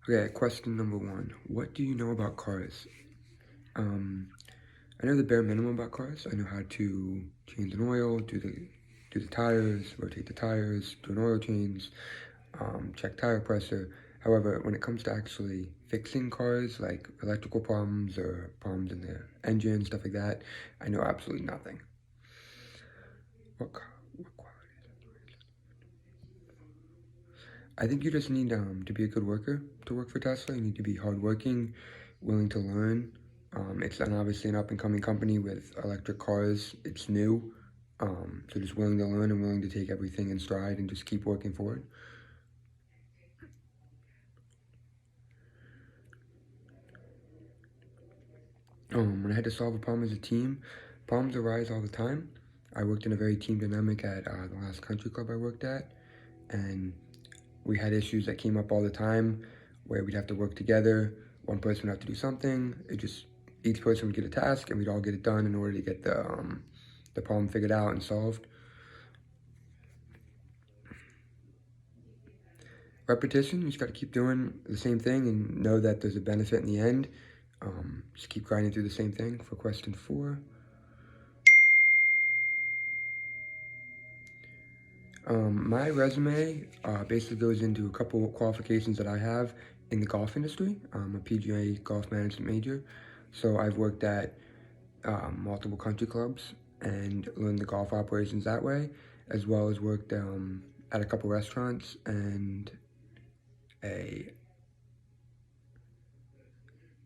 Okay, question number one. What do you know about cars? I know the bare minimum about cars. I know how to change an oil, do the tires, rotate the tires, do an oil change, check tire pressure. However, when it comes to actually fixing cars, like electrical problems or problems in the engine, stuff like that, I know absolutely nothing. What qualities? I think you just need to be a good worker to work for Tesla. You need to be hardworking, willing to learn. It's obviously an up-and-coming company with electric cars. It's new, so just willing to learn and willing to take everything in stride and just keep working forward. When I had to solve a problem as a team, problems arise all the time. I worked in a very team dynamic at the last country club I worked at, and we had issues that came up all the time where we'd have to work together. One person would have to do something. Each person would get a task, and we'd all get it done in order to get the problem figured out and solved. Repetition, you just got to keep doing the same thing and know that there's a benefit in the end. Just keep grinding through the same thing. For question 4. My resume basically goes into a couple of qualifications that I have in the golf industry. I'm a PGA golf management major, so I've worked at multiple country clubs and learned the golf operations that way, as well as worked at a couple restaurants and a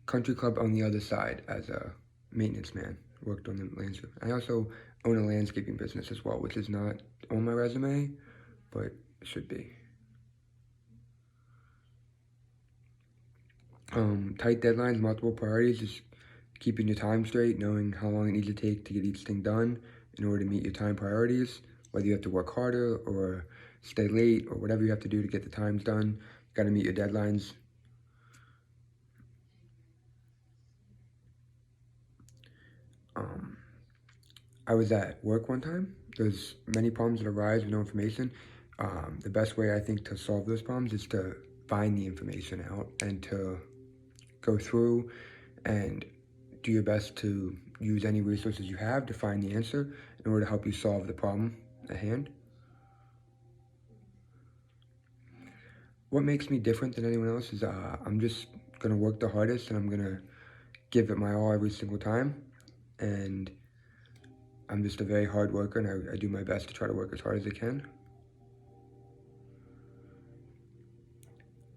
country club on the other side as a maintenance man. Worked on the landscape. I also own a landscaping business as well, which is not on my resume, but should be. Tight deadlines, multiple priorities, just keeping your time straight, knowing how long it needs to take to get each thing done in order to meet your time priorities, whether you have to work harder or stay late or whatever you have to do to get the times done. You got to meet your deadlines. I was at work one time. There's many problems that arise with no information. The best way I think to solve those problems is to find the information out and to go through and do your best to use any resources you have to find the answer in order to help you solve the problem at hand. What makes me different than anyone else is I'm just going to work the hardest and I'm going to give it my all every single time. And I'm just a very hard worker and I do my best to try to work as hard as I can.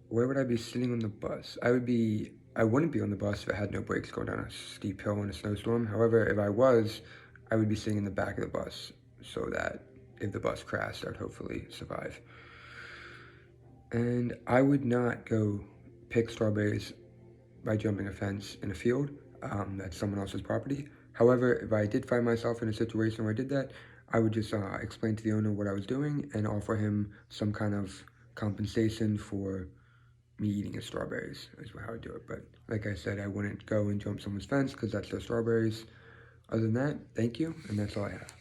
Where would I be sitting on the bus? I wouldn't be on the bus if it had no brakes going down a steep hill in a snowstorm. However, if I was, I would be sitting in the back of the bus so that if the bus crashed, I'd hopefully survive. And I would not go pick strawberries by jumping a fence in a field that's someone else's property. However, if I did find myself in a situation where I did that, I would just explain to the owner what I was doing and offer him some kind of compensation for me eating his strawberries is how I would do it. But like I said, I wouldn't go and jump someone's fence because that's their strawberries. Other than that, thank you, and that's all I have.